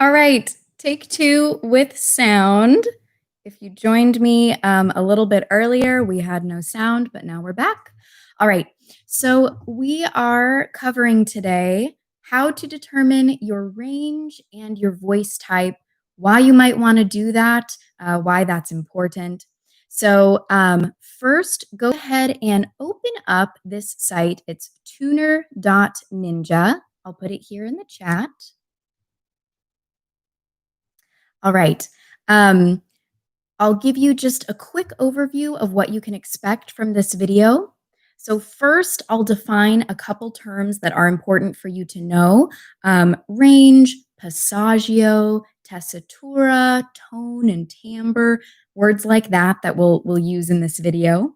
All right, take two with sound. If you joined me a little bit earlier, we had no sound, but now we're back. All right, so we are covering today how to determine your range and your voice type, why you might want to do that, why that's important. So, first, go ahead and open up this site. It's tuner.ninja. I'll put it here in the chat. All right. Um, I'll give you just a quick overview of what you can expect from this video. So first, I'll define a couple terms that are important for you to know. Range, passaggio, tessitura, tone, and timbre, words like that we'll use in this video.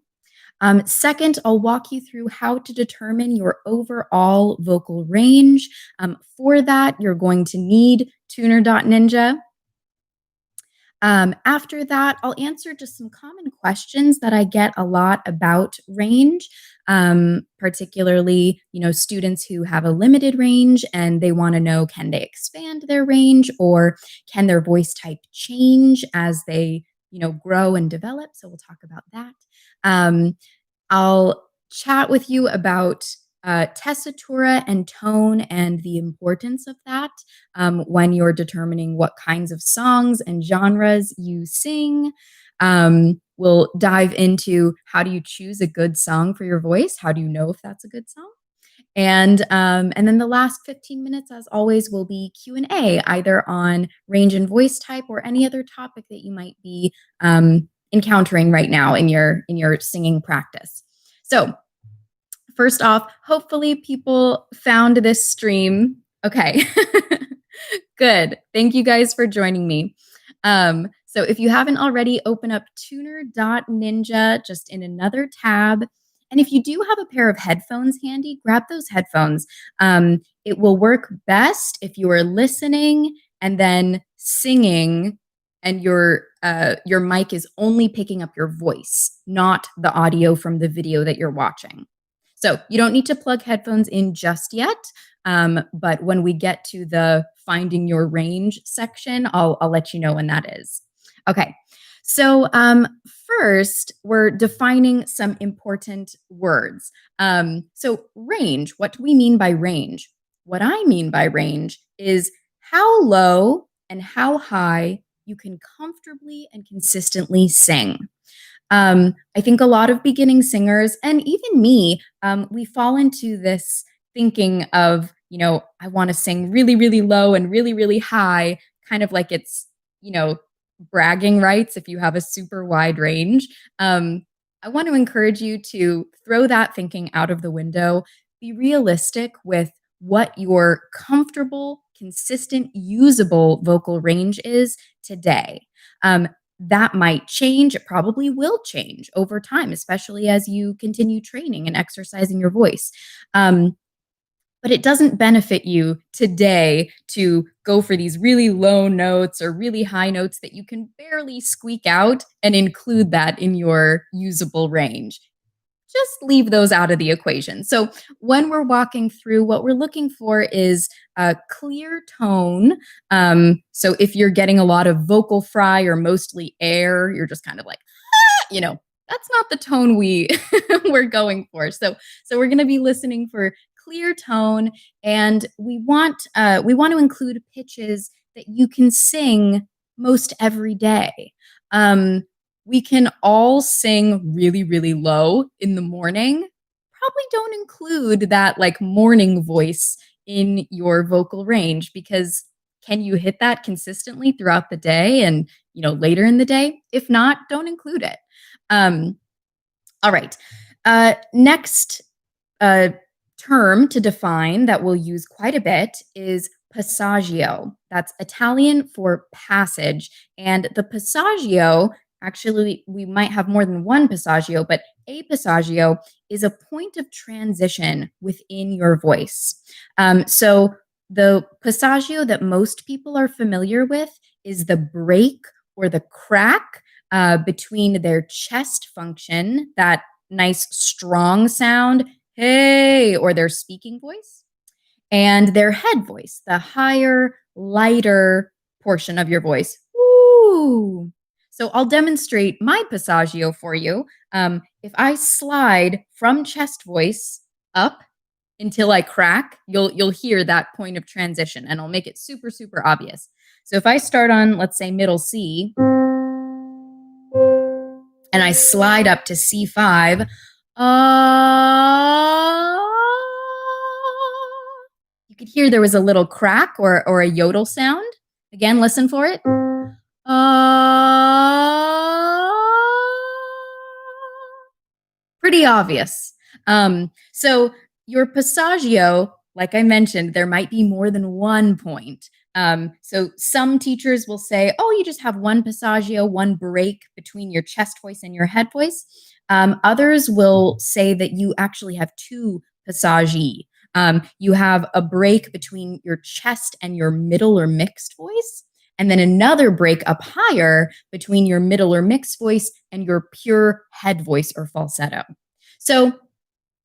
Second, I'll walk you through how to determine your overall vocal range. For that, you're going to need tuner.ninja. After that, I'll answer just some common questions that I get a lot about range, particularly, students who have a limited range and they want to know, can they expand their range or can their voice type change as they, grow and develop? So we'll talk about that. I'll chat with you about tessitura and tone and the importance of that when you're determining what kinds of songs and genres you sing. We'll dive into how do you choose a good song for your voice? How do you know if that's a good song? And then the last 15 minutes, as always, will be Q&A, either on range and voice type or any other topic that you might be encountering right now in your singing practice. So first off, hopefully people found this stream. Okay, good. Thank you guys for joining me. So if you haven't already, open up tuner.ninja just in another tab. And if you do have a pair of headphones handy, grab those headphones. It will work best if you are listening and then singing and your mic is only picking up your voice, not the audio from the video that you're watching. So you don't need to plug headphones in just yet, but when we get to the finding your range section, I'll let you know when that is. Okay, so first we're defining some important words. So range, what do we mean by range? What I mean by range is how low and how high you can comfortably and consistently sing. I think a lot of beginning singers, and even me, we fall into this thinking of, I want to sing really, really low and really, really high, kind of like it's, bragging rights if you have a super wide range. I want to encourage you to throw that thinking out of the window. Be realistic with what your comfortable, consistent, usable vocal range is today. That might change. It probably will change over time, especially as you continue training and exercising your voice. But it doesn't benefit you today to go for these really low notes or really high notes that you can barely squeak out and include that in your usable range. Just leave those out of the equation. So when we're walking through, what we're looking for is a clear tone. So if you're getting a lot of vocal fry or mostly air, you're just kind of like, that's not the tone we're going for. So we're going to be listening for clear tone, and we want to include pitches that you can sing most every day. We can all sing really, really low in the morning. Probably don't include that like morning voice in your vocal range, because can you hit that consistently throughout the day and, later in the day? If not, don't include it. All right. Next term to define that we'll use quite a bit is passaggio. That's Italian for passage. And the passaggio, actually, we might have more than one passaggio, but a passaggio is a point of transition within your voice. So the passaggio that most people are familiar with is the break or the crack between their chest function, that nice strong sound, hey, or their speaking voice, and their head voice, the higher, lighter, portion of your voice. Ooh. So I'll demonstrate my passaggio for you. If I slide from chest voice up until I crack, you'll hear that point of transition, and I'll make it super, super obvious. So if I start on, let's say, middle C, and I slide up to C5, you could hear there was a little crack or a yodel sound. Again, listen for it. Pretty obvious. So your passaggio, like I mentioned, there might be more than one point. So some teachers will say, oh, you just have one passaggio, one break between your chest voice and your head voice. Others will say that you actually have two passaggi. You have a break between your chest and your middle or mixed voice, and then another break up higher between your middle or mixed voice and your pure head voice or falsetto. So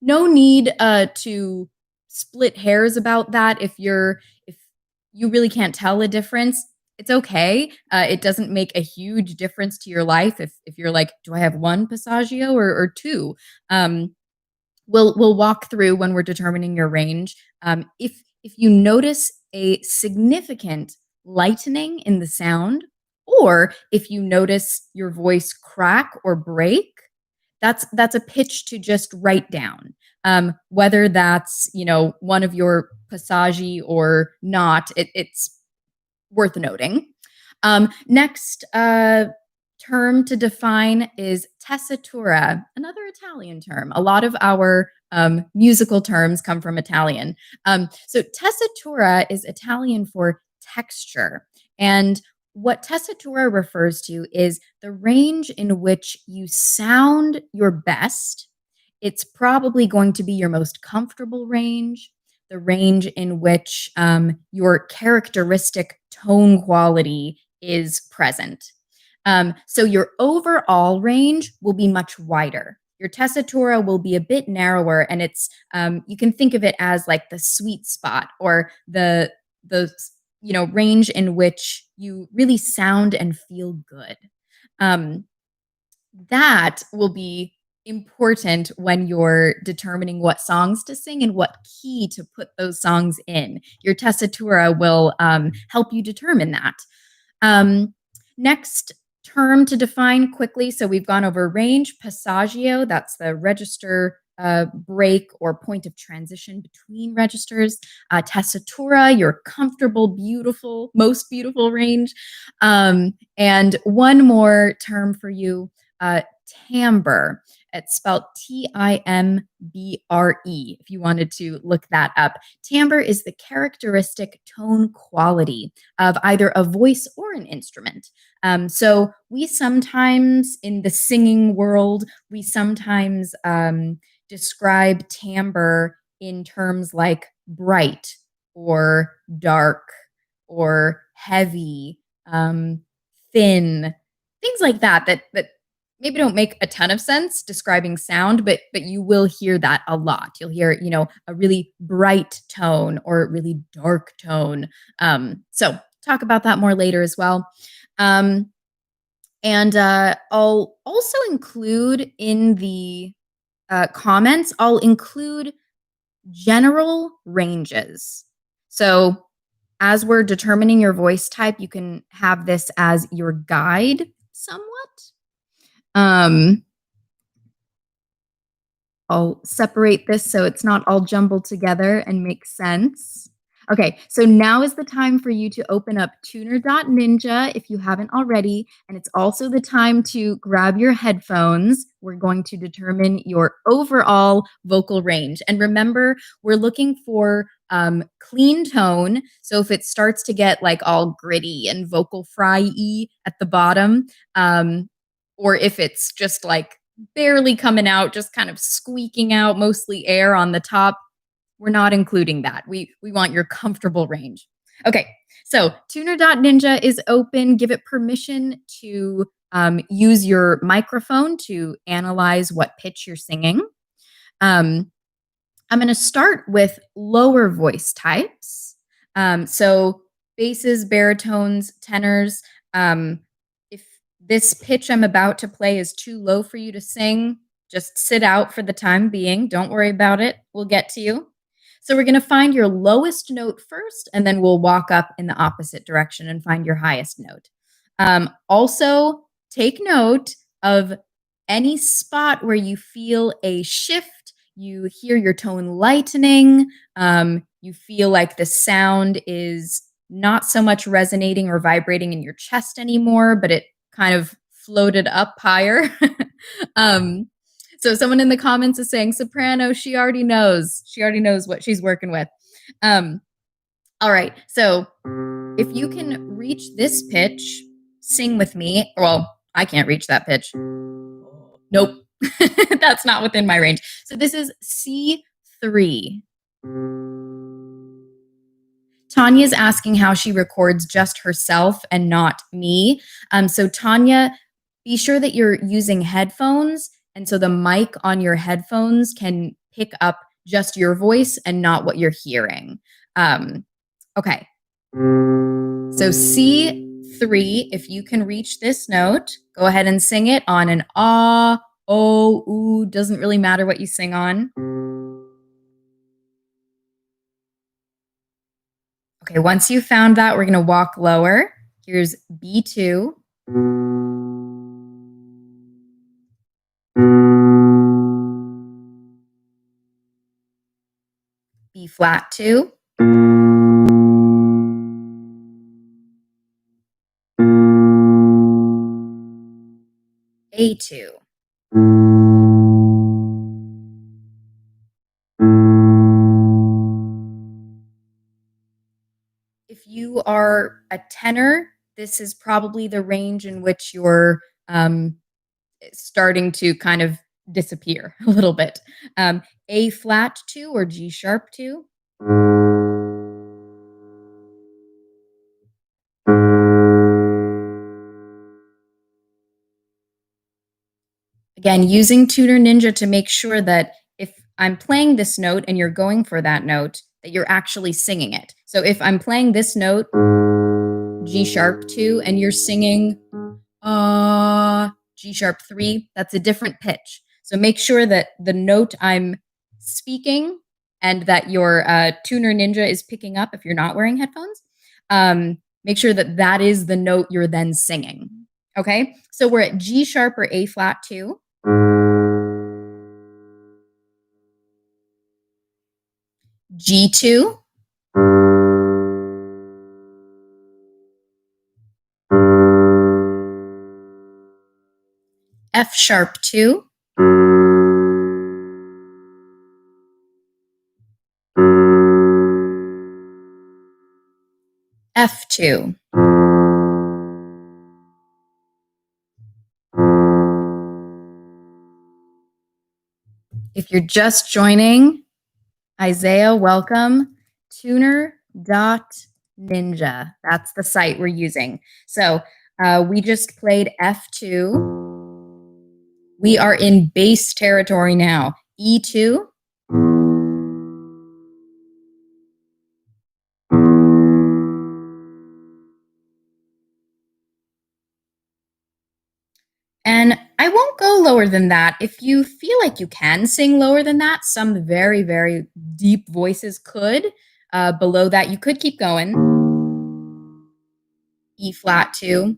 no need to split hairs about that. If you really can't tell a difference, it's okay. It doesn't make a huge difference to your life if you're like, do I have one passaggio or two? We'll walk through when we're determining your range. If you notice a significant lightening in the sound, or if you notice your voice crack or break, that's a pitch to just write down. Whether that's one of your passaggi or not, it's worth noting. Next term to define is tessitura, another Italian term. A lot of our musical terms come from Italian. So tessitura is Italian for texture. And what tessitura refers to is the range in which you sound your best. It's probably going to be your most comfortable range, the range in which your characteristic tone quality is present. So your overall range will be much wider. Your tessitura will be a bit narrower, and it's you can think of it as like the sweet spot or the range in which you really sound and feel good. That will be important when you're determining what songs to sing and what key to put those songs in. Your tessitura will help you determine that. Next term to define quickly. So we've gone over range, passaggio, that's the register break or point of transition between registers. Tessitura, your comfortable, beautiful, most beautiful range. And one more term for you, timbre. It's spelled Timbre, if you wanted to look that up. Timbre is the characteristic tone quality of either a voice or an instrument. So we sometimes, in the singing world, we sometimes describe timbre in terms like bright or dark or heavy, thin, things like that maybe don't make a ton of sense describing sound, but you will hear that a lot. You'll hear, a really bright tone or a really dark tone. So talk about that more later as well. And I'll also include in the comments, I'll include general ranges. So as we're determining your voice type, you can have this as your guide somewhat. I'll separate this so it's not all jumbled together and makes sense. Okay, so now is the time for you to open up tuner.ninja if you haven't already, and it's also the time to grab your headphones. We're going to determine your overall vocal range. And remember, we're looking for clean tone. So if it starts to get like all gritty and vocal fry-y at the bottom, or if it's just like barely coming out, just kind of squeaking out, mostly air on the top, we're not including that. We want your comfortable range. Okay, so tuner.ninja is open. Give it permission to use your microphone to analyze what pitch you're singing. I'm going to start with lower voice types. So basses, baritones, tenors. If this pitch I'm about to play is too low for you to sing, just sit out for the time being. Don't worry about it. We'll get to you. So we're going to find your lowest note first, and then we'll walk up in the opposite direction and find your highest note. Also, take note of any spot where you feel a shift, you hear your tone lightening, you feel like the sound is not so much resonating or vibrating in your chest anymore, but it kind of floated up higher. um, so someone in the comments is saying soprano, she already knows. She already knows what she's working with. All right. So if you can reach this pitch, sing with me. Well, I can't reach that pitch. Nope. That's not within my range. So this is C3. Tanya's asking how she records just herself and not me. So Tanya, be sure that you're using headphones. And so the mic on your headphones can pick up just your voice and not what you're hearing. Okay. So C3, if you can reach this note, go ahead and sing it on an ah, oh, ooh, doesn't really matter what you sing on. Okay, once you found that, we're going to walk lower. Here's B2. B flat 2. A2. If you are a tenor, this is probably the range in which you're starting to kind of disappear a little bit. A flat 2 or G sharp 2. Again, using Tuner Ninja to make sure that if I'm playing this note and you're going for that note, that you're actually singing it. So if I'm playing this note, G sharp 2, and you're singing G sharp 3, that's a different pitch. So make sure that the note I'm speaking and that your Tuner Ninja is picking up if you're not wearing headphones. Make sure that that is the note you're then singing. Okay, so we're at G sharp or A flat 2. G2. F sharp 2. F2. If you're just joining, Isaiah, welcome. Tuner.ninja. That's the site we're using. So we just played F2. We are in bass territory now. E2. And I won't go lower than that. If you feel like you can sing lower than that, some very, very deep voices could. Below that, you could keep going. E flat 2.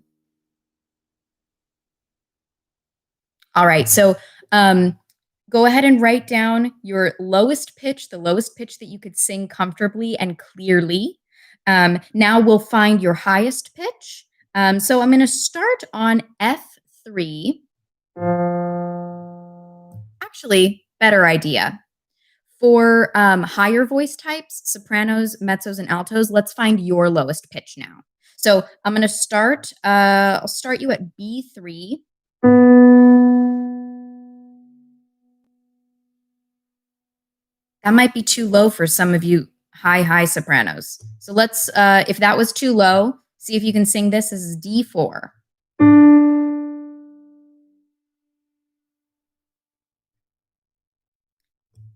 All right, so go ahead and write down your lowest pitch, the lowest pitch that you could sing comfortably and clearly. Now we'll find your highest pitch. So I'm going to start on F3. Actually, better idea. For higher voice types, sopranos, mezzos, and altos, let's find your lowest pitch now. So I'm going to start, I'll start you at B3. That might be too low for some of you high sopranos. So let's, if that was too low, see if you can sing this as D4.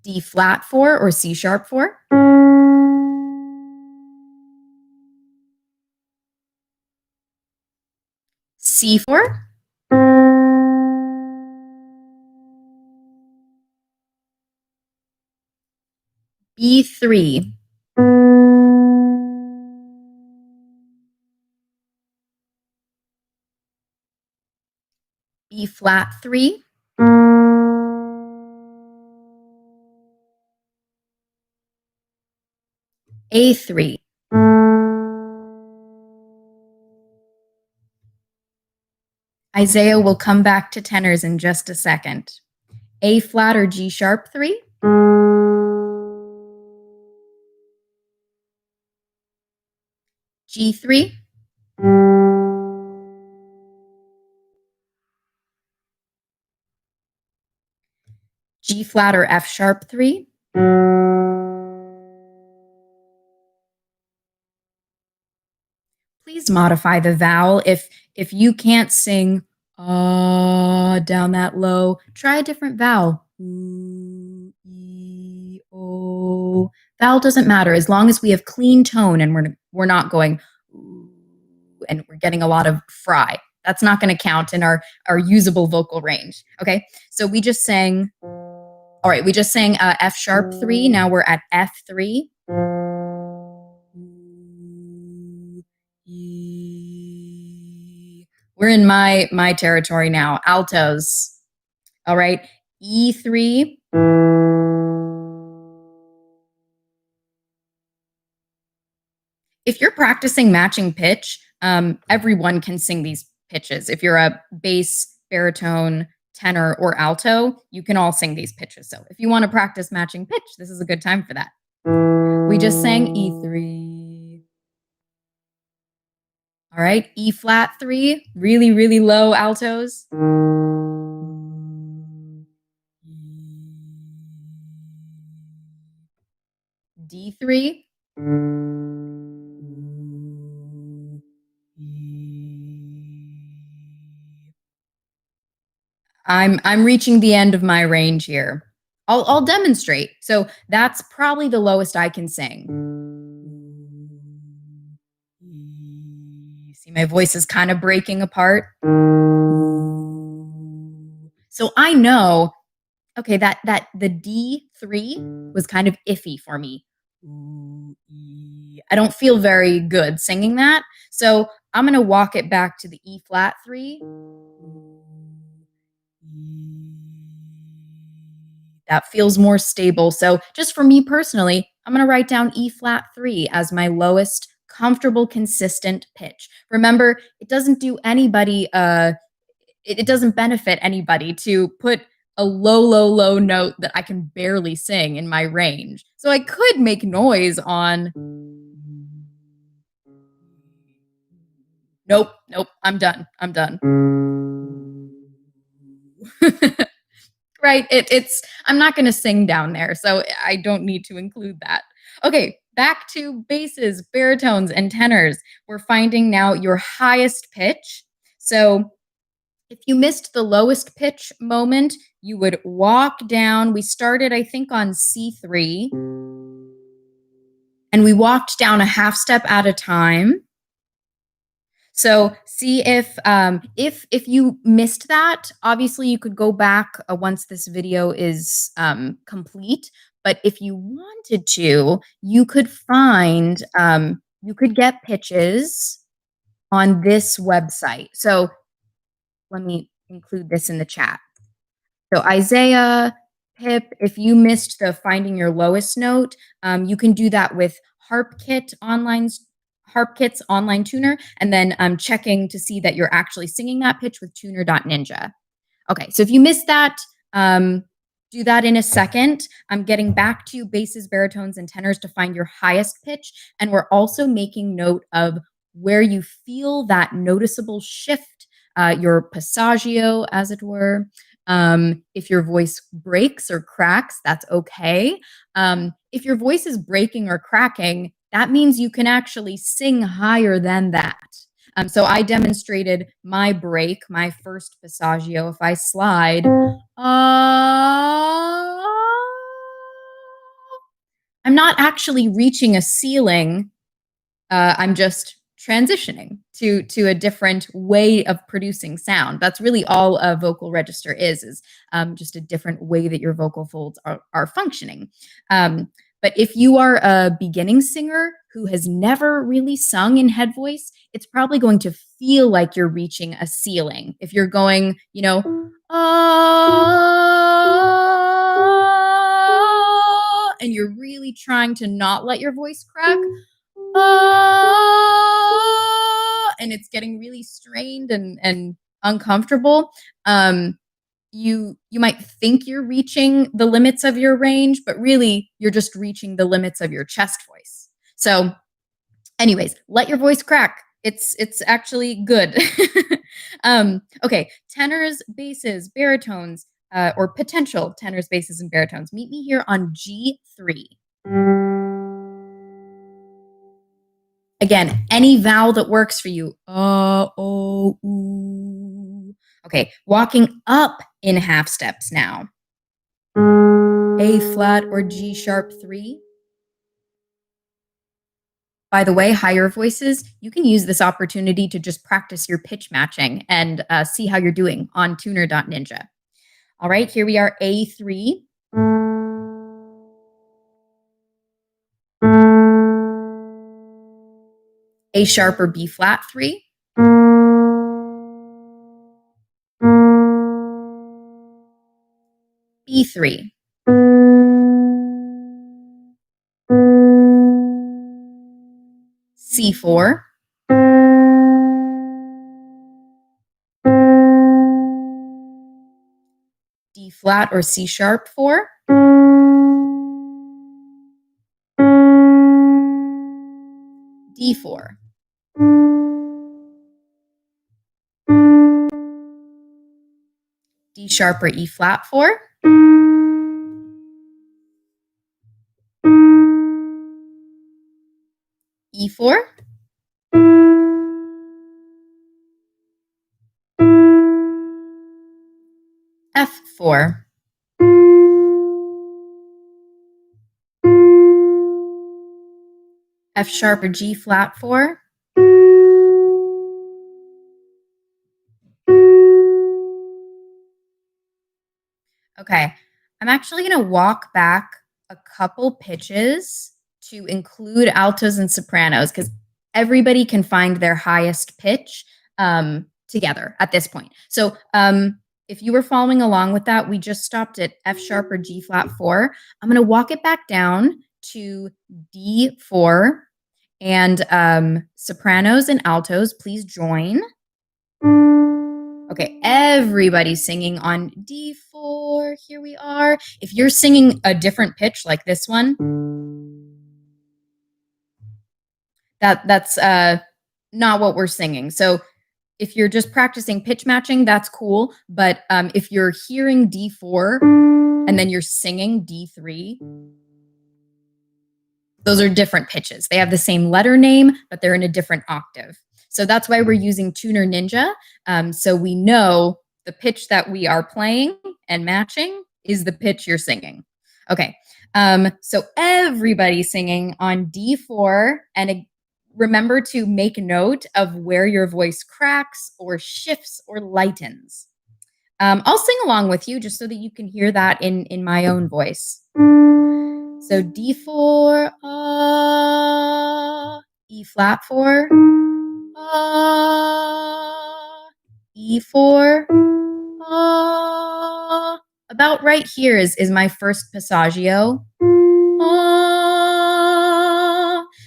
D flat 4 or C sharp 4. C4, B3, B flat 3, A3. Isaiah will come back to tenors in just a second. A flat or G sharp 3, G3, G flat or F sharp 3, please modify the vowel. If you can't sing down that low, try a different vowel. Ooh, e, o. Vowel doesn't matter as long as we have clean tone and we're not going ooh, and we're getting a lot of fry. That's not going to count in our usable vocal range. Okay, so we just sang. All right, we just sang F sharp 3. Now we're at F3. We're in my territory now. Altos. All right. E3. If you're practicing matching pitch, everyone can sing these pitches. If you're a bass, baritone, tenor, or alto, you can all sing these pitches. So if you want to practice matching pitch, this is a good time for that. We just sang E3. All right, E flat 3, really, really low altos. D3. I'm reaching the end of my range here. I'll demonstrate. So that's probably the lowest I can sing. See, my voice is kind of breaking apart. So I know, okay, that the D3 was kind of iffy for me. I don't feel very good singing that. So I'm going to walk it back to the E flat 3. That feels more stable. So just for me personally, I'm going to write down E flat 3 as my lowest comfortable, consistent pitch. Remember, it doesn't do anybody, it doesn't benefit anybody to put a low, low, low note that I can barely sing in my range. So I could make noise on. Nope, I'm done. Right, it's I'm not going to sing down there, so I don't need to include that. Okay, back to basses, baritones, and tenors. We're finding now your highest pitch. So if you missed the lowest pitch moment, you would walk down. We started, I think, on C3, and we walked down a half step at a time. So see if you missed that, obviously you could go back once this video is complete. But if you wanted to, you could find you could get pitches on this website. So let me include this in the chat. So Isaiah, Pip, if you missed the finding your lowest note, you can do that with HarpKit's online tuner, and then checking to see that you're actually singing that pitch with tuner.ninja. Okay, so if you missed that, do that in a second. I'm getting back to basses, baritones, and tenors to find your highest pitch, and we're also making note of where you feel that noticeable shift, your passaggio, as it were. If your voice breaks or cracks, that's okay. If your voice is breaking or cracking, that means you can actually sing higher than that. So I demonstrated my break, my first passaggio. If I slide, I'm not actually reaching a ceiling. I'm just transitioning to a different way of producing sound. That's really all a vocal register is just a different way that your vocal folds are functioning. But if you are a beginning singer who has never really sung in head voice, it's probably going to feel like you're reaching a ceiling. If you're going, ah, and you're really trying to not let your voice crack, and it's getting really strained and uncomfortable, you might think you're reaching the limits of your range, but really you're just reaching the limits of your chest voice. So anyways, let your voice crack. It's actually good. Okay, tenors, basses, baritones, or potential tenors, basses, and baritones. Meet me here on G3. Again, any vowel that works for you. O, oo. Okay, walking up in half steps now. A flat or G sharp 3. By the way, higher voices, you can use this opportunity to just practice your pitch matching and see how you're doing on tuner.ninja. All right, here we are, A3. A sharp or B flat 3. B3. C4. D flat or C sharp 4. D4. D sharp or E flat 4. E4. F4. F sharp or G flat 4. Okay, I'm actually going to walk back a couple pitches to include altos and sopranos because everybody can find their highest pitch together at this point. So if you were following along with that, we just stopped at F sharp or G flat 4. I'm going to walk it back down to D4, and sopranos and altos, please join. Okay, everybody's singing on D4. Here we are. If you're singing a different pitch like this one, that's not what we're singing. So if you're just practicing pitch matching, that's cool. But if you're hearing D4 and then you're singing D3, those are different pitches. They have the same letter name, but they're in a different octave. So that's why we're using Tuner Ninja. So we know the pitch that we are playing and matching is the pitch you're singing. Okay, so everybody singing on D4, and remember to make note of where your voice cracks or shifts or lightens. I'll sing along with you just so that you can hear that in my own voice. So D4, E flat 4, E4, about right here is my first passaggio.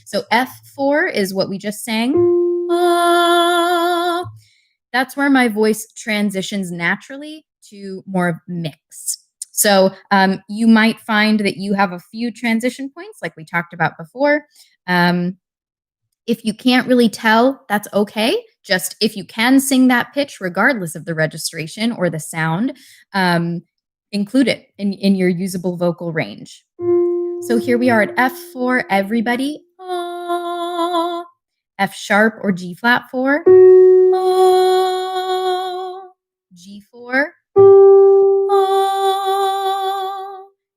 So F4 is what we just sang. That's where my voice transitions naturally to more mix. So you might find that you have a few transition points like we talked about before. If you can't really tell, that's okay. Just if you can sing that pitch, regardless of the registration or the sound, include it in your usable vocal range. So here we are at F4, everybody. F sharp or G flat 4. G4.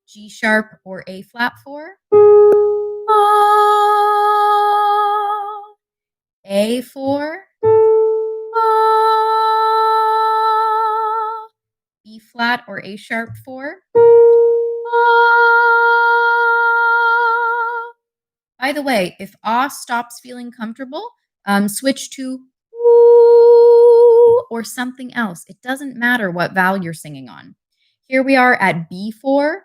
G sharp or A flat 4. A A sharp 4. By the way, if ah stops feeling comfortable, switch to ooh or something else. It doesn't matter what vowel you're singing on. Here we are at B4.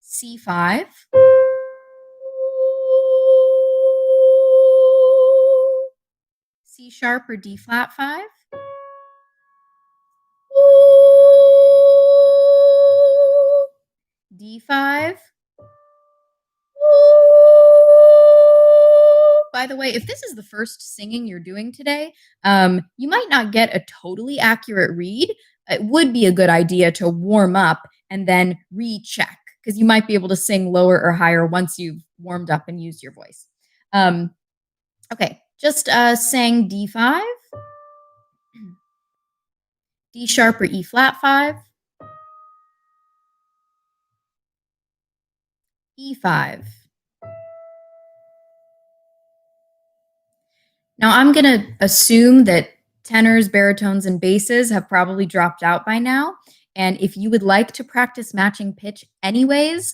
C5. C sharp or D flat 5. D5. By the way, if this is the first singing you're doing today, you might not get a totally accurate read. It would be a good idea to warm up and then recheck because you might be able to sing lower or higher once you've warmed up and used your voice. Okay, just sang D5, D sharp or E flat 5, E5. Now I'm going to assume that tenors, baritones, and basses have probably dropped out by now. And if you would like to practice matching pitch anyways,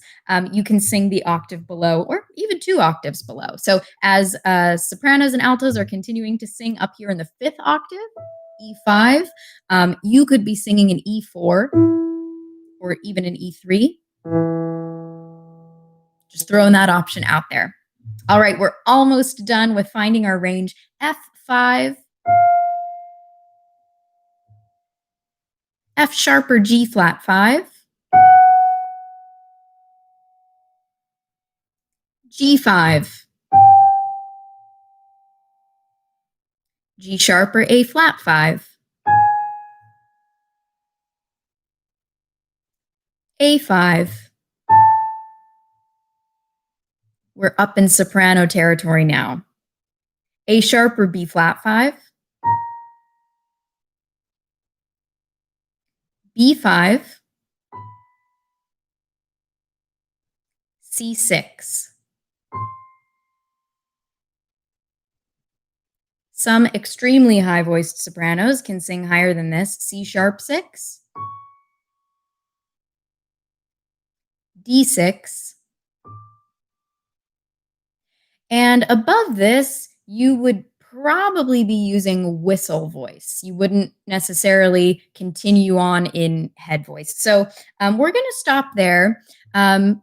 you can sing the octave below or even 2 octaves below. So as sopranos and altos are continuing to sing up here in the 5th octave, E5, you could be singing an E4 or even an E3. Just throwing that option out there. All right, we're almost done with finding our range. F5, F sharp or G flat 5, G5, G sharp or A flat 5, A5. We're up in soprano territory now. A sharp or B flat 5, B5, C6. Some extremely high-voiced sopranos can sing higher than this. C sharp 6, D6, and above this, you would probably be using whistle voice. You wouldn't necessarily continue on in head voice. So we're going to stop there.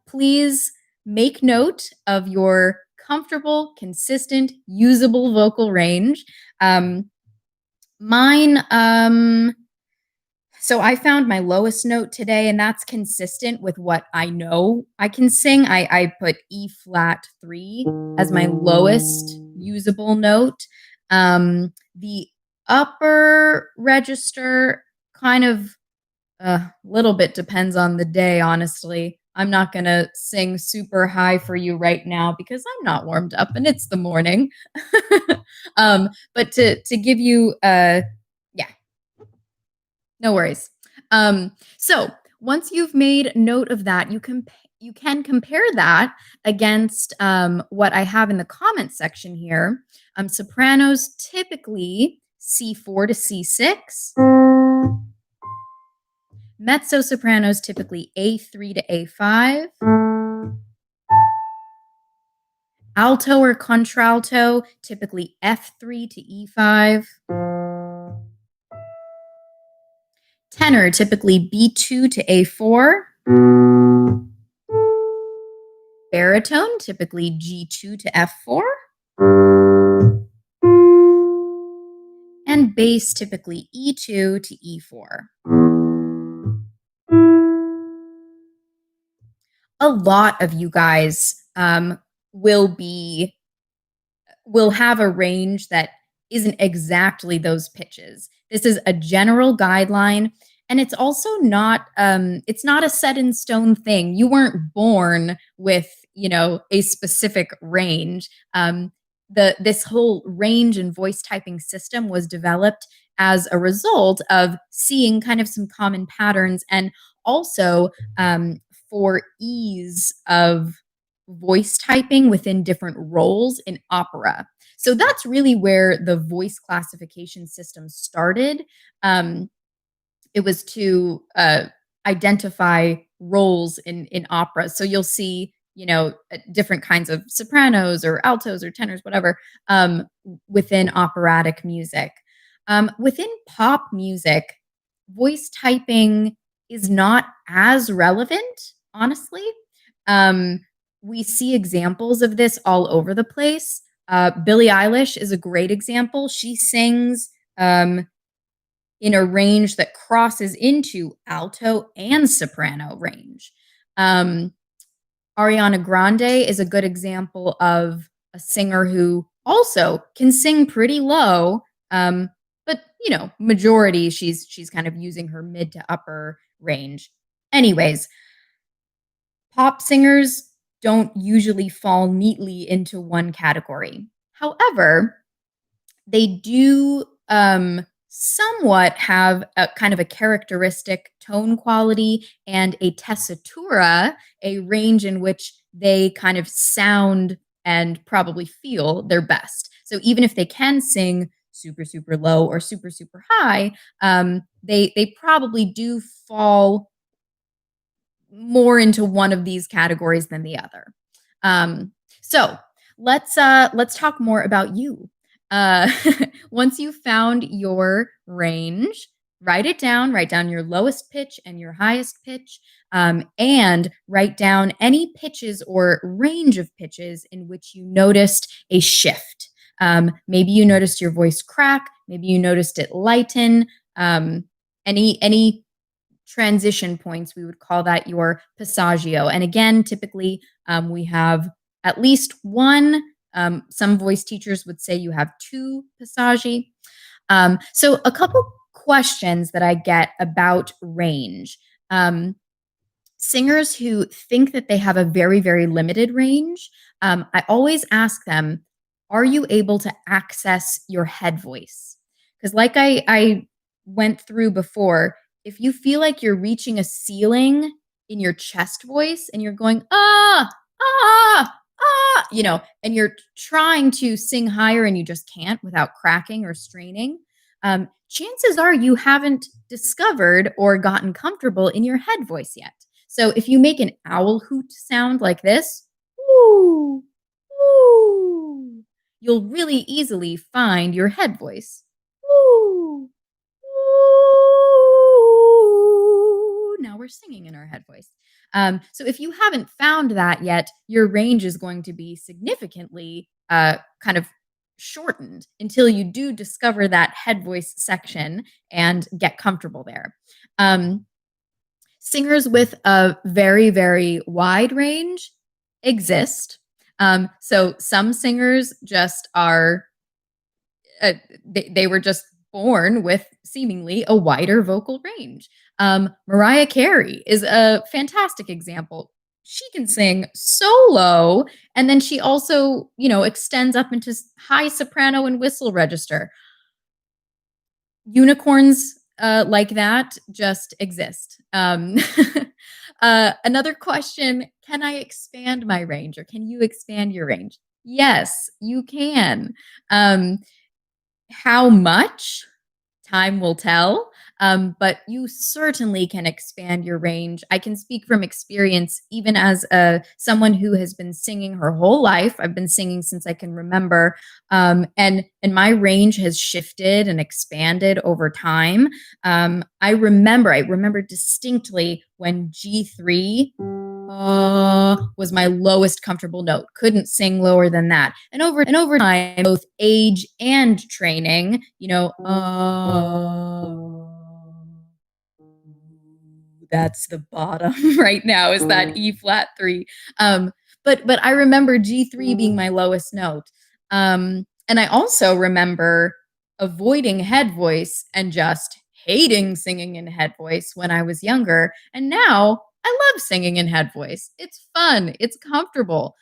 Please make note of your comfortable, consistent, usable vocal range. Mine, so I found my lowest note today, and that's consistent with what I know I can sing. I put E flat 3 as my lowest usable note. The upper register kind of a little bit depends on the day, honestly. I'm not going to sing super high for you right now because I'm not warmed up and it's the morning. But to give you, yeah, no worries. So once you've made note of that, you can compare that against what I have in the comments section here. Sopranos typically C4 to C6. Mezzo sopranos typically A3 to A5. Alto or contralto typically F3 to E5. Tenor typically B2 to A4. Baritone typically G2 to F4. And bass typically E2 to E4. A lot of you guys will have a range that isn't exactly those pitches. This is a general guideline, and it's also not it's not a set in stone thing. You weren't born with, a specific range. This whole range and voice typing system was developed as a result of seeing kind of some common patterns, and also for ease of voice typing within different roles in opera. So that's really where the voice classification system started. Um, it was to identify roles in opera. So you'll see, different kinds of sopranos or altos or tenors, whatever, within operatic music. Within pop music, voice typing is not as relevant, honestly. Um, we see examples of this all over the place. Billie Eilish is a great example. She sings in a range that crosses into alto and soprano range. Um, Ariana Grande is a good example of a singer who also can sing pretty low, but majority she's kind of using her mid to upper range. Anyways, pop singers don't usually fall neatly into one category. However, they do somewhat have a kind of a characteristic tone quality and a tessitura, a range in which they kind of sound and probably feel their best. So even if they can sing super super low or super super high, they probably do fall more into one of these categories than the other. Um, so let's talk more about you. Uh, Once you've found your range, write it down. Write down your lowest pitch and your highest pitch, and write down any pitches or range of pitches in which you noticed a shift. Maybe you noticed your voice crack. Maybe you noticed it lighten. Any transition points, we would call that your passaggio. And again, typically we have at least one. Some voice teachers would say you have two passaggi. So a couple questions that I get about range. Singers who think that they have a very, very limited range, I always ask them, are you able to access your head voice? Because, like I went through before, if you feel like you're reaching a ceiling in your chest voice and you're going, and you're trying to sing higher and you just can't without cracking or straining, chances are you haven't discovered or gotten comfortable in your head voice yet. So if you make an owl hoot sound like this, woo, woo, you'll really easily find your head voice. Woo, woo. Now we're singing in our head voice. So if you haven't found that yet, your range is going to be significantly kind of shortened until you do discover that head voice section and get comfortable there. Singers with a very, very wide range exist. So some singers just are, they were just born with seemingly a wider vocal range. Mariah Carey is a fantastic example. She can sing so low, and then she also, extends up into high soprano and whistle register. Unicorns like that just exist. Another question: can I expand my range, or can you expand your range? Yes, you can. How much? Time will tell. But you certainly can expand your range. I can speak from experience, even as someone who has been singing her whole life. I've been singing since I can remember, and my range has shifted and expanded over time. I remember distinctly when G3 was my lowest comfortable note. Couldn't sing lower than that. And over time, both age and training, that's the bottom right now, is that E flat 3. But I remember G3 being my lowest note. And I also remember avoiding head voice and just hating singing in head voice when I was younger. And now I love singing in head voice. It's fun, it's comfortable.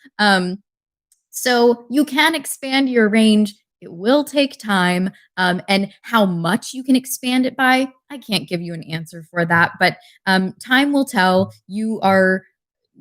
So you can expand your range. It will take time. And how much you can expand it by, I can't give you an answer for that, but time will tell. You are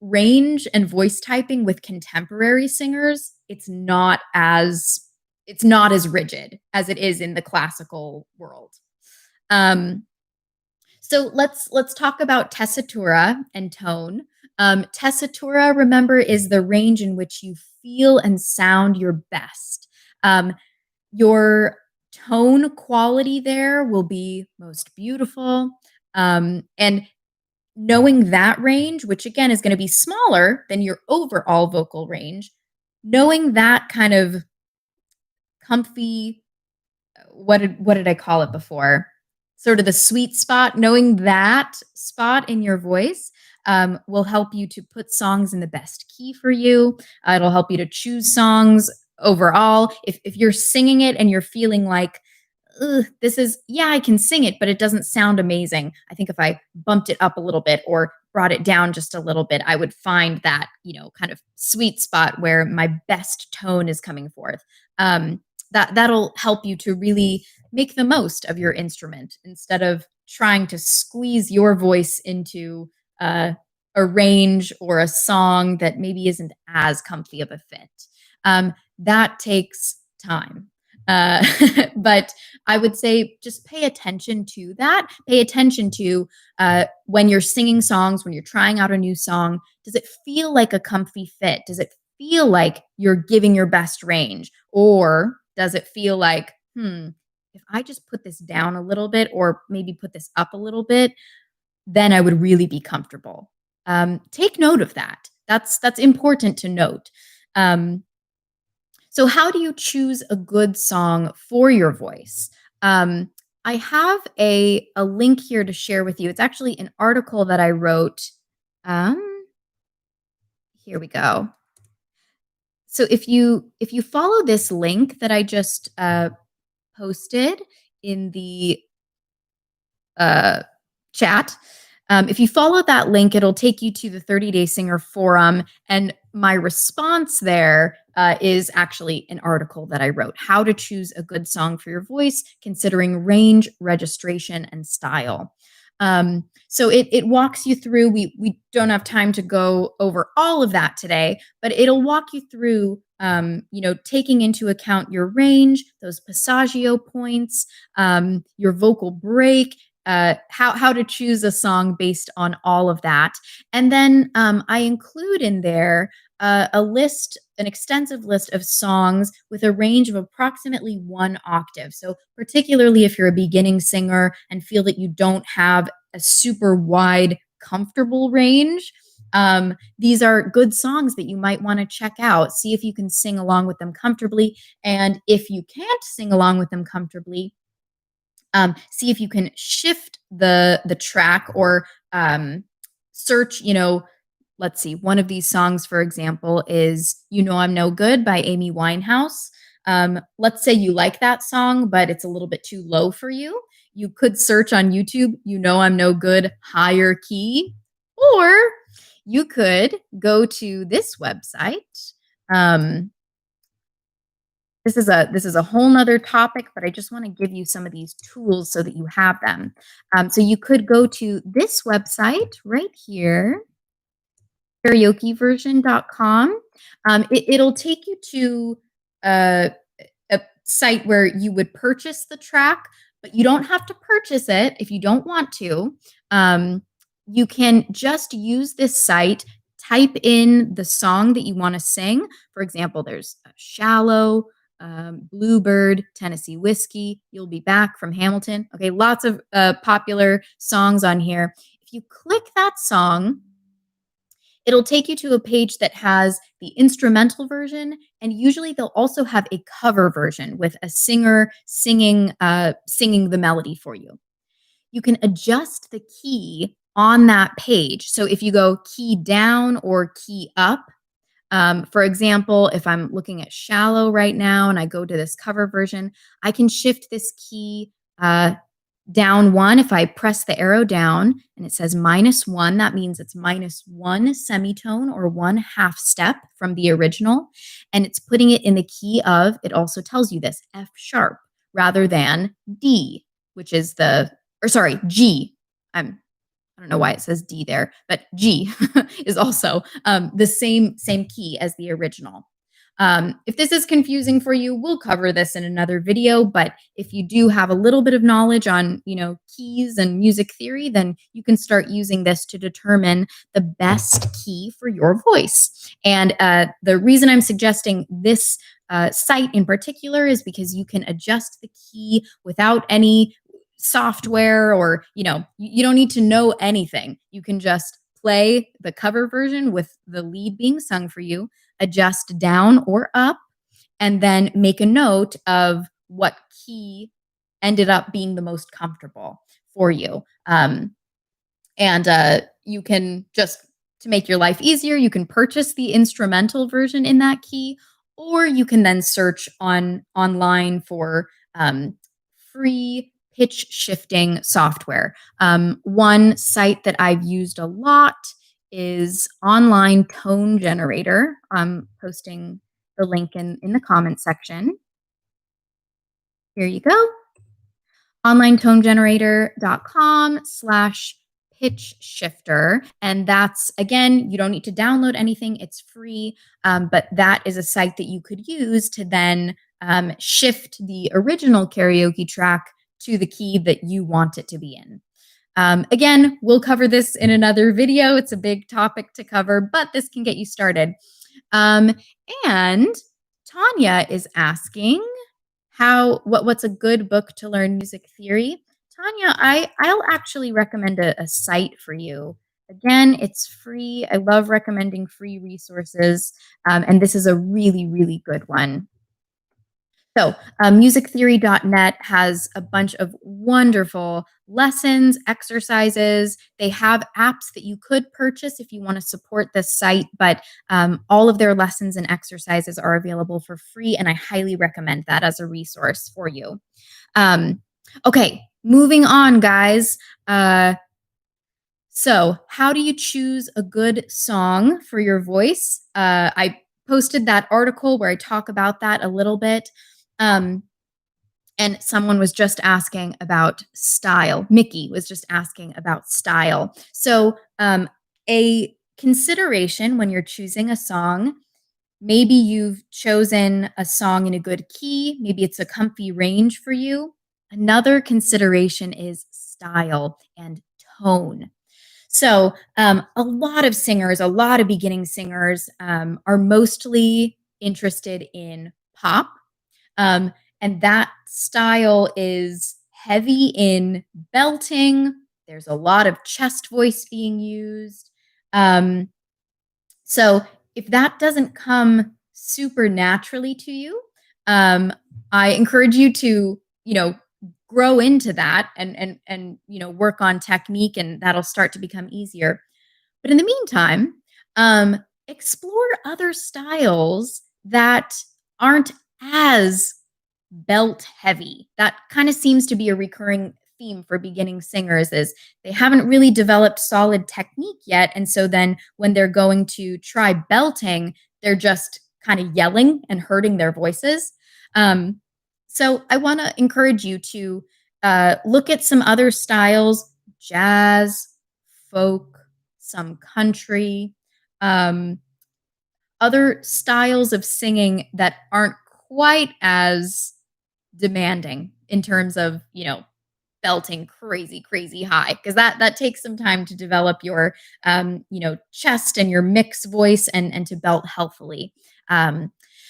range and voice typing with contemporary singers, it's not as rigid as it is in the classical world. Um, so let's talk about tessitura and tone. Tessitura, remember, is the range in which you feel and sound your best. Your tone quality there will be most beautiful. And knowing that range, which again is going to be smaller than your overall vocal range, knowing that kind of comfy, what did I call it before? Sort of the sweet spot, knowing that spot in your voice will help you to put songs in the best key for you. It'll help you to choose songs overall. If you're singing it and you're feeling like, ugh, this is, yeah, I can sing it, but it doesn't sound amazing. I think if I bumped it up a little bit or brought it down just a little bit, I would find that, kind of sweet spot where my best tone is coming forth. That'll help you to really make the most of your instrument instead of trying to squeeze your voice into uh, a range or a song that maybe isn't as comfy of a fit. That takes time. Uh, but I would say just pay attention to that. Pay attention to when you're singing songs, when you're trying out a new song, does it feel like a comfy fit? Does it feel like you're giving your best range? Or does it feel like, if I just put this down a little bit or maybe put this up a little bit, then I would really be comfortable. Take note of that. That's important to note. So, how do you choose a good song for your voice? I have a link here to share with you. It's actually an article that I wrote. Um, Here we go. So, if you follow this link that I just posted in the uh, chat. If you follow that link, it'll take you to the 30-Day Singer Forum. And my response there is actually an article that I wrote, How to Choose a Good Song for Your Voice, Considering Range, Registration, and Style. So it walks you through, we don't have time to go over all of that today, but it'll walk you through, taking into account your range, those passaggio points, your vocal break, how to choose a song based on all of that. And then I include in there an extensive list of songs with a range of approximately 1 octave. So particularly if you're a beginning singer and feel that you don't have a super wide, comfortable range, these are good songs that you might want to check out. See if you can sing along with them comfortably. And if you can't sing along with them comfortably, see if you can shift the track or search, let's see, one of these songs, for example, is You Know I'm No Good by Amy Winehouse. Let's say you like that song, but it's a little bit too low for you. You could search on YouTube, You Know I'm No Good, higher key, or you could go to this website. This is a whole nother topic, but I just want to give you some of these tools so that you have them. So you could go to this website right here, karaokeversion.com. It'll take you to a site where you would purchase the track, but you don't have to purchase it if you don't want to. You can just use this site, type in the song that you want to sing. For example, there's Shallow, Bluebird, Tennessee Whiskey, You'll Be Back from Hamilton. Okay, lots of popular songs on here. If you click that song, it'll take you to a page that has the instrumental version, and usually they'll also have a cover version with a singer singing the melody for you. You can adjust the key on that page. So if you go key down or key up, for example, if I'm looking at Shallow right now and I go to this cover version, I can shift this key down 1. If I press the arrow down and it says -1, that means it's -1 semitone or 1 half step from the original. And it's putting it in the key of, it also tells you this, F sharp rather than D, which is G. I'm I don't know why it says D there, but G is also the same key as the original. If this is confusing for you, we'll cover this in another video. But if you do have a little bit of knowledge on, keys and music theory, then you can start using this to determine the best key for your voice. And the reason I'm suggesting this site in particular is because you can adjust the key without any software, or you don't need to know anything. You can just play the cover version with the lead being sung for you, adjust down or up, and then make a note of what key ended up being the most comfortable for you. And you can just, to make your life easier, you can purchase the instrumental version in that key, or you can then search online for free pitch shifting software. One site that I've used a lot is online tone generator. I'm posting the link in the comment section. Here you go. onlinetonegenerator.com/pitch shifter. And that's, again, you don't need to download anything. It's free. But that is a site that you could use to then shift the original karaoke track to the key that you want it to be in. Again, we'll cover this in another video. It's a big topic to cover, but this can get you started. And Tanya is asking, what's a good book to learn music theory? Tanya, I'll actually recommend a site for you. Again, it's free. I love recommending free resources, and this is a really, really good one. So, musictheory.net has a bunch of wonderful lessons, exercises. They have apps that you could purchase if you want to support this site, but all of their lessons and exercises are available for free, and I highly recommend that as a resource for you. Okay, moving on, guys. So, how do you choose a good song for your voice? I posted that article where I talk about that a little bit. And someone was just asking about style. Mickey was just asking about style. So, a consideration when you're choosing a song, maybe you've chosen a song in a good key, maybe it's a comfy range for you. Another consideration is style and tone. So, a lot of singers, a lot of beginning singers are mostly interested in pop. And that style is heavy in belting. There's a lot of chest voice being used. So if that doesn't come super naturally to you, I encourage you to, grow into that and work on technique, and that'll start to become easier. But in the meantime, explore other styles that aren't as belt heavy. That kind of seems to be a recurring theme for beginning singers, is they haven't really developed solid technique yet. And so then when they're going to try belting, they're just kind of yelling and hurting their voices. So I want to encourage you to look at some other styles: jazz, folk, some country, other styles of singing that aren't quite as demanding in terms of, belting crazy, crazy high, because that takes some time to develop your, chest and your mix voice, and to belt healthily.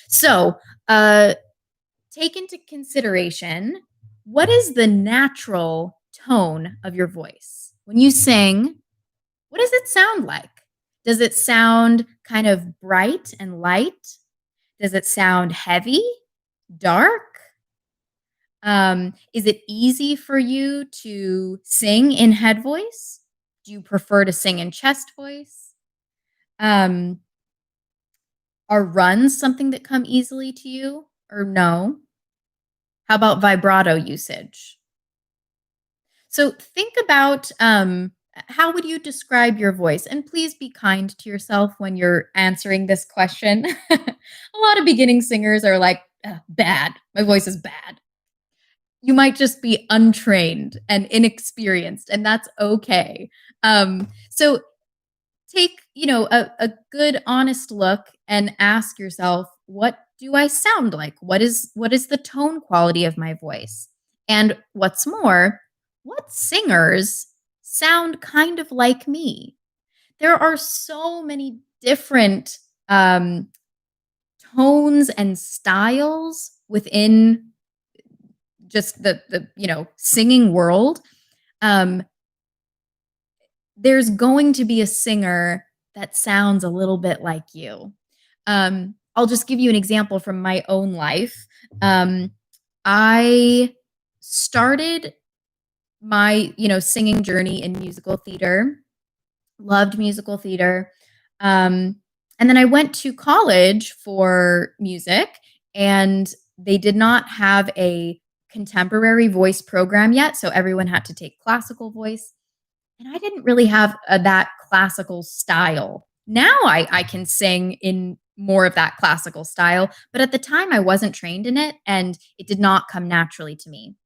So, take into consideration, what is the natural tone of your voice when you sing? What does it sound like? Does it sound kind of bright and light? Does it sound heavy, dark? Is it easy for you to sing in head voice? Do you prefer to sing in chest voice? Are runs something that come easily to you, or no? How about vibrato usage? So think about how would you describe your voice? And please be kind to yourself when you're answering this question. A lot of beginning singers are like, bad. My voice is bad. You might just be untrained and inexperienced, and that's okay. So take, a good honest look and ask yourself, what do I sound like? What is the tone quality of my voice? And what's more, what singers sound kind of like me? There are so many different um, tones and styles within just the singing world. Um, there's going to be a singer that sounds a little bit like you. I'll just give you an example from my own life. Um, I started my singing journey in musical theater. Loved musical theater. Um, and then I went to college for music, and they did not have a contemporary voice program yet. So everyone had to take classical voice. And I didn't really have that classical style. Now I can sing in more of that classical style, but at the time I wasn't trained in it and it did not come naturally to me.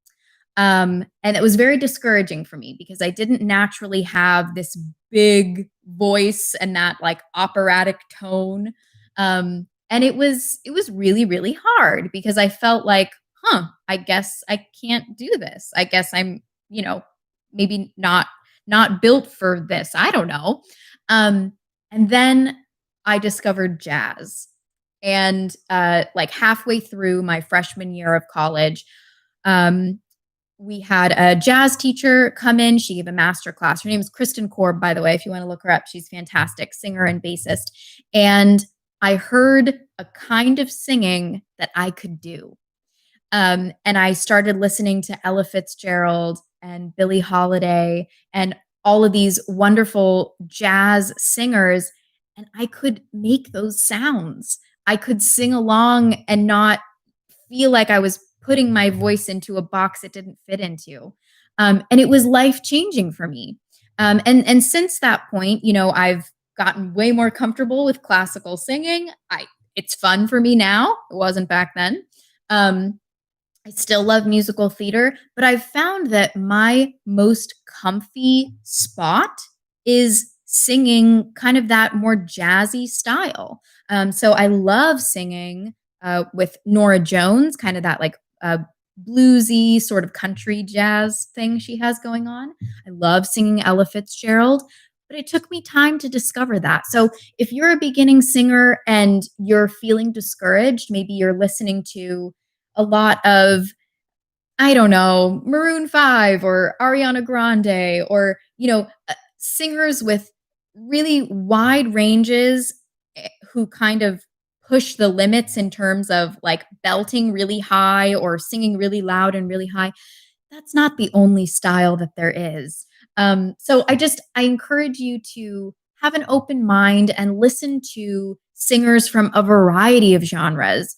And it was very discouraging for me because I didn't naturally have this big voice and that like operatic tone. And it was really, really hard because I felt like, I guess I can't do this. I guess I'm, maybe not built for this. I don't know. Um, and then I discovered jazz. And like halfway through my freshman year of college, um, we had a jazz teacher come in. She gave a master class. Her name is Kristen Korb, by the way, if you want to look her up. She's fantastic, singer and bassist. And I heard a kind of singing that I could do. And I started listening to Ella Fitzgerald and Billie Holiday and all of these wonderful jazz singers. And I could make those sounds. I could sing along and not feel like I was putting my voice into a box it didn't fit into. And it was life changing for me. And since that point, I've gotten way more comfortable with classical singing. It's fun for me now. It wasn't back then. Um, I still love musical theater, but I've found that my most comfy spot is singing kind of that more jazzy style. So I love singing with Nora Jones, kind of that like bluesy sort of country jazz thing she has going on. I love singing Ella Fitzgerald, but it took me time to discover that. So if you're a beginning singer and you're feeling discouraged, maybe you're listening to a lot of, I don't know, Maroon 5 or Ariana Grande or, singers with really wide ranges who kind of push the limits in terms of like belting really high or singing really loud and really high. That's not the only style that there is. So I encourage you to have an open mind and listen to singers from a variety of genres.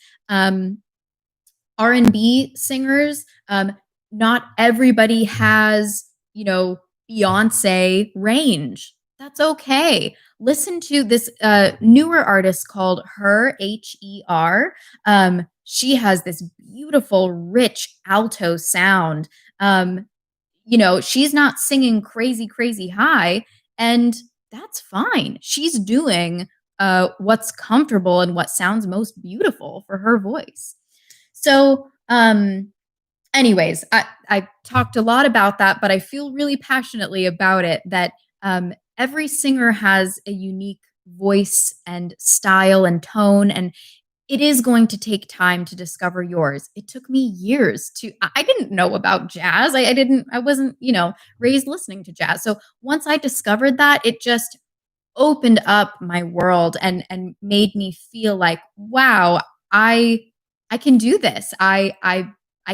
R&B singers, not everybody has, Beyonce range. That's okay. Listen to this newer artist called Her, Her. She has this beautiful, rich alto sound. She's not singing crazy, crazy high, and that's fine. She's doing what's comfortable and what sounds most beautiful for her voice. So, anyways, I talked a lot about that, but I feel really passionately about it that every singer has a unique voice and style and tone, and it is going to take time to discover yours. It took me years I didn't know about jazz. I wasn't, raised listening to jazz. So once I discovered that, it just opened up my world and made me feel like, wow, I I can do this. I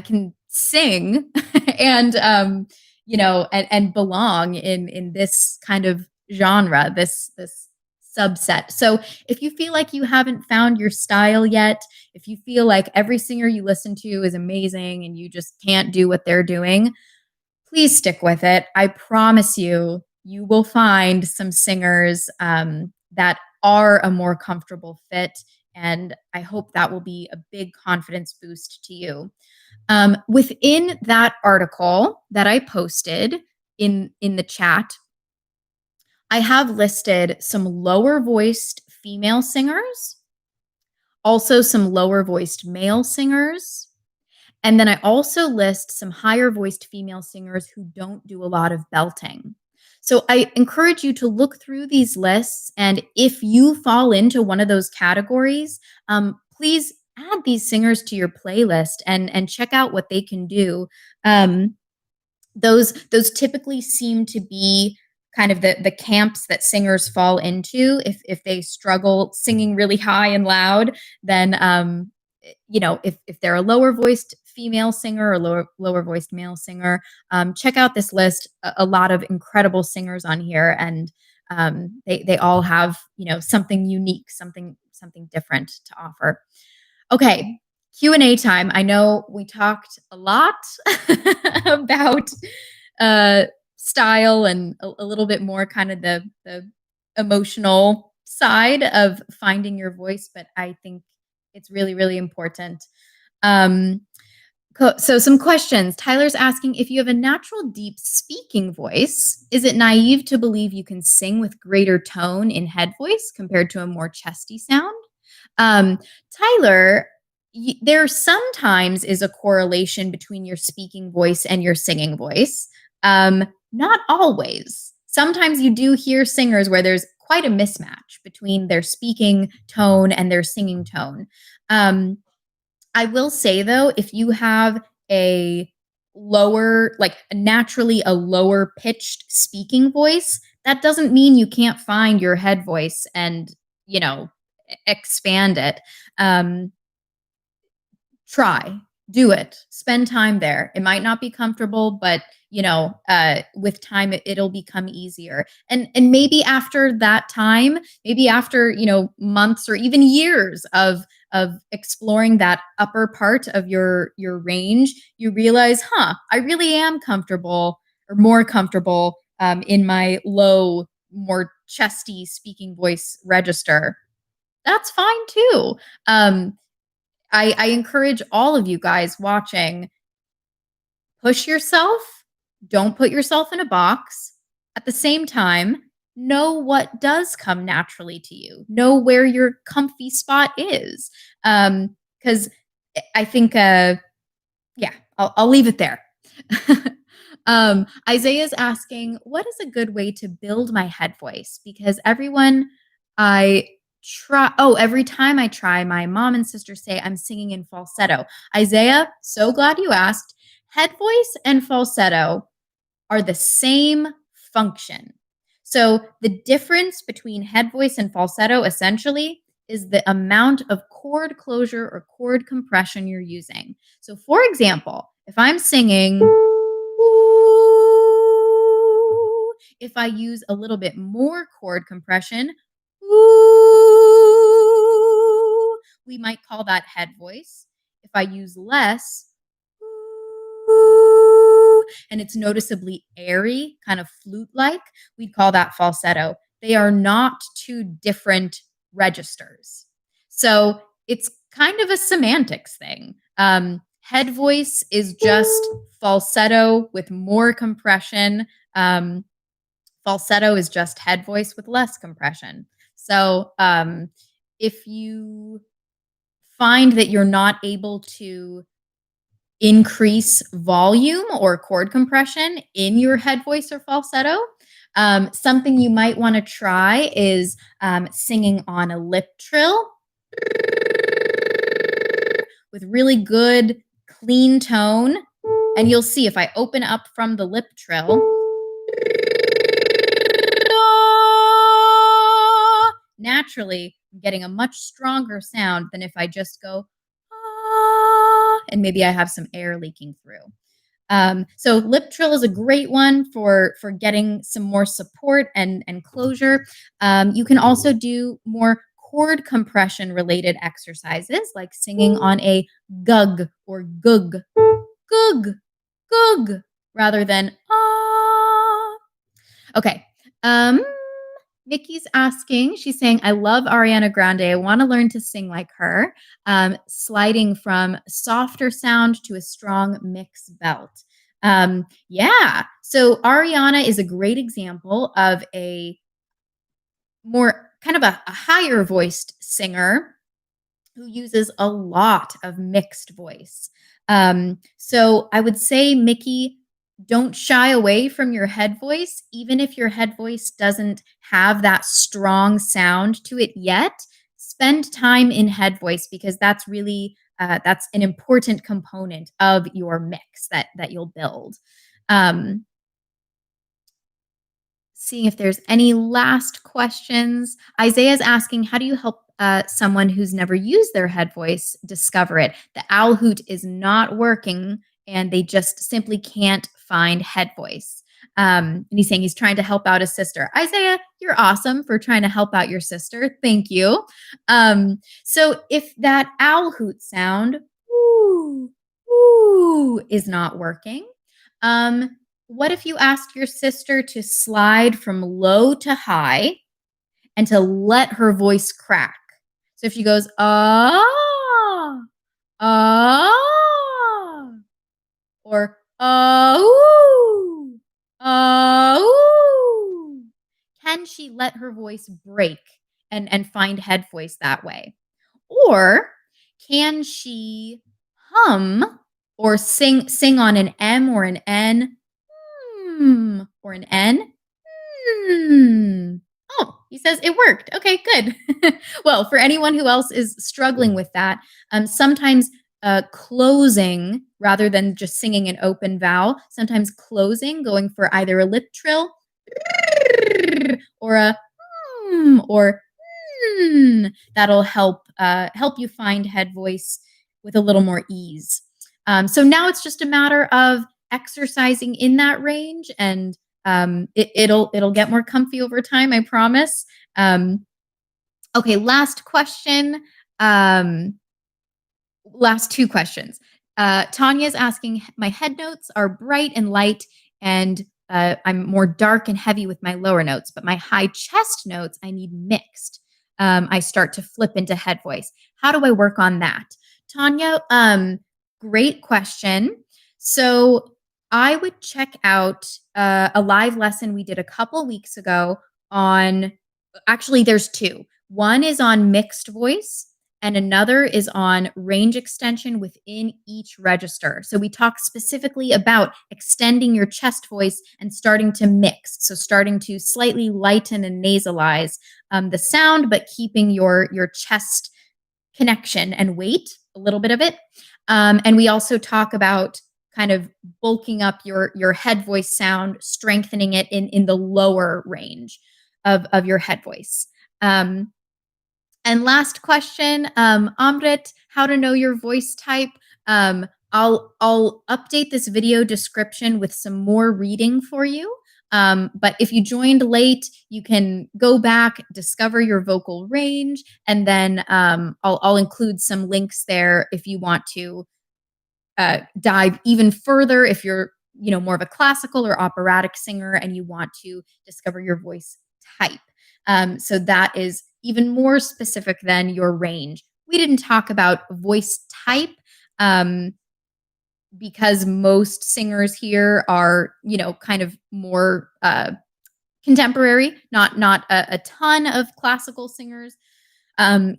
can sing and and belong in this kind of genre, this subset. So if you feel like you haven't found your style yet, if you feel like every singer you listen to is amazing and you just can't do what they're doing, please stick with it. I promise you, you will find some singers that are a more comfortable fit. And I hope that will be a big confidence boost to you. Within that article that I posted in the chat, I have listed some lower voiced female singers, also some lower voiced male singers, and then I also list some higher voiced female singers who don't do a lot of belting. So I encourage you to look through these lists. And if you fall into one of those categories, please add these singers to your playlist and check out what they can do. Um, those typically seem to be kind of the camps that singers fall into. If they struggle singing really high and loud, then if they're a lower voiced female singer or lower voiced male singer, check out this list. A lot of incredible singers on here, and they all have something unique, something different to offer. Okay, Q&A time. I know we talked a lot about uh, style and a little bit more kind of the emotional side of finding your voice, but I think it's really, really important. Um, so some questions. Tyler's asking, if you have a natural deep speaking voice, is it naive to believe you can sing with greater tone in head voice compared to a more chesty sound? Um, Tyler, there sometimes is a correlation between your speaking voice and your singing voice. Not always. Sometimes you do hear singers where there's quite a mismatch between their speaking tone and their singing tone. I will say though, if you have a naturally a lower pitched speaking voice, that doesn't mean you can't find your head voice and, expand it. Um, Try, do it, spend time there. It might not be comfortable, but with time, it'll become easier. And maybe after that time, maybe after months or even years of exploring that upper part of your range, you realize, I really am comfortable or more comfortable in my low, more chesty speaking voice register. That's fine too. I encourage all of you guys watching, push yourself. Don't put yourself in a box. At the same time, know what does come naturally to you. Know where your comfy spot is. Because I think, I'll leave it there. Isaiah's asking, what is a good way to build my head voice? Because every time I try, my mom and sister say I'm singing in falsetto. Isaiah, so glad you asked. Head voice and falsetto are the same function. So the difference between head voice and falsetto essentially is the amount of chord closure or chord compression you're using. So for example, if I'm singing, if I use a little bit more chord compression, we might call that head voice. If I use less, and it's noticeably airy, kind of flute-like, we'd call that falsetto. They are not two different registers. So it's kind of a semantics thing. Head voice is just falsetto with more compression. Falsetto is just head voice with less compression. So if you find that you're not able to increase volume or chord compression in your head voice or falsetto, something you might want to try is singing on a lip trill with really good, clean tone. And you'll see if I open up from the lip trill, naturally, I'm getting a much stronger sound than if I just go, and maybe I have some air leaking through. So lip trill is a great one for getting some more support and closure. You can also do more chord compression related exercises like singing on a gug or gug, gug, gug, rather than ah. Okay. Nikki's asking, she's saying, I love Ariana Grande. I want to learn to sing like her, sliding from softer sound to a strong mix belt. Yeah. So Ariana is a great example of a more kind of a higher voiced singer who uses a lot of mixed voice. So I would say, Mickey, don't shy away from your head voice, even if your head voice doesn't have that strong sound to it yet. Spend time in head voice because that's really that's an important component of your mix that you'll build. Um, Seeing if there's any last questions. Isaiah's asking, how do you help someone who's never used their head voice discover it? The owl hoot is not working and they just simply can't find head voice. And he's saying he's trying to help out his sister. Isaiah, you're awesome for trying to help out your sister. Thank you. So if that owl hoot sound, ooh, ooh, is not working, what if you asked your sister to slide from low to high and to let her voice crack? So if she goes, ah, ah, or ooh, ooh, can she let her voice break and find head voice that way? Or can she hum or sing on an M or an N or an N? Hmm. Oh, he says it worked. Okay, good. Well, for anyone who else is struggling with that, sometimes closing rather than just singing an open vowel, sometimes closing, going for either a lip trill or a or that'll help you find head voice with a little more ease. So now it's just a matter of exercising in that range, and it'll get more comfy over time. I promise. Okay, last question. Um, Last two questions. Tanya is asking, my head notes are bright and light, and I'm more dark and heavy with my lower notes, but my high chest notes I need mixed. I start to flip into head voice. How do I work on that? Tanya, great question. So I would check out a live lesson we did a couple weeks ago on, actually, there's two. One is on mixed voice and another is on range extension within each register. So we talk specifically about extending your chest voice and starting to mix. So starting to slightly lighten and nasalize the sound, but keeping your chest connection and weight, a little bit of it. And we also talk about kind of bulking up your head voice sound, strengthening it in the lower range of your head voice. And last question, Amrit, how to know your voice type. I'll update this video description with some more reading for you. But if you joined late, you can go back, discover your vocal range, and then I'll include some links there if you want to dive even further. If you're more of a classical or operatic singer and you want to discover your voice type. So that is even more specific than your range. We didn't talk about voice type because most singers here are, kind of more contemporary, not a ton of classical singers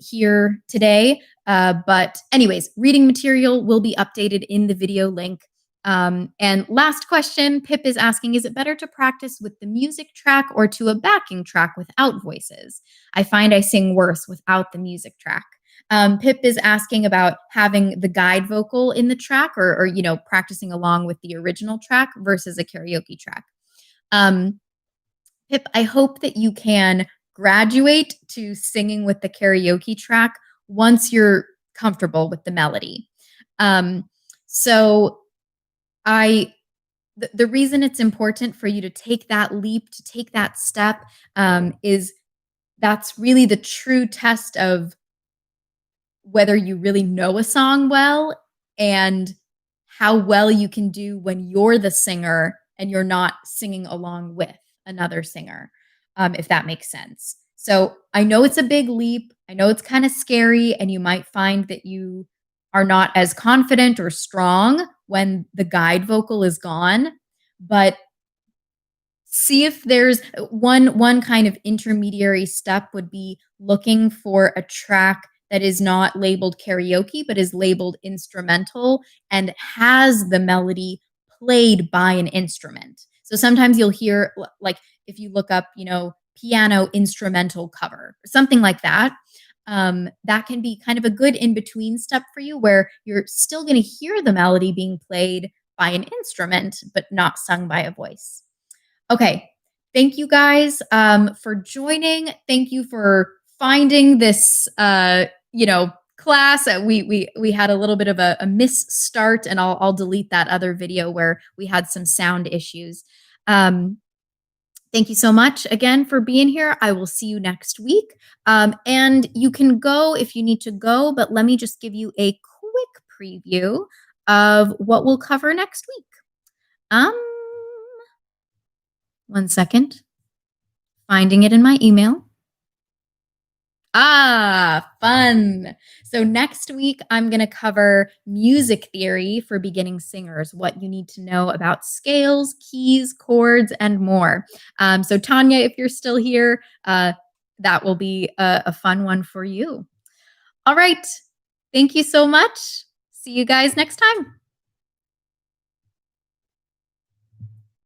here today. But anyways, reading material will be updated in the video link. And last question, Pip is asking, is it better to practice with the music track or to a backing track without voices? I find I sing worse without the music track. Pip is asking about having the guide vocal in the track or practicing along with the original track versus a karaoke track. Pip, I hope that you can graduate to singing with the karaoke track once you're comfortable with the melody. So the reason it's important for you to take that leap, to take that step, is that's really the true test of whether you really know a song well and how well you can do when you're the singer and you're not singing along with another singer, if that makes sense. So I know it's a big leap. I know it's kind of scary, and you might find that you are not as confident or strong when the guide vocal is gone. But See if there's one kind of intermediary step would be looking for a track that is not labeled karaoke but is labeled instrumental and has the melody played by an instrument. So sometimes you'll hear like if you look up, piano instrumental cover or something like that. That can be kind of a good in between step for you where you're still going to hear the melody being played by an instrument, but not sung by a voice. Okay. Thank you guys for joining. Thank you for finding this, class. We had a little bit of a miss start, and I'll delete that other video where we had some sound issues. Um, Thank you so much again for being here. I will see you next week. And you can go if you need to go, but let me just give you a quick preview of what we'll cover next week. Um, 1 second. Finding it in my email. Ah, fun. So next week, I'm going to cover music theory for beginning singers, what you need to know about scales, keys, chords, and more. So Tanya, if you're still here, that will be a fun one for you. All right. Thank you so much. See you guys next time.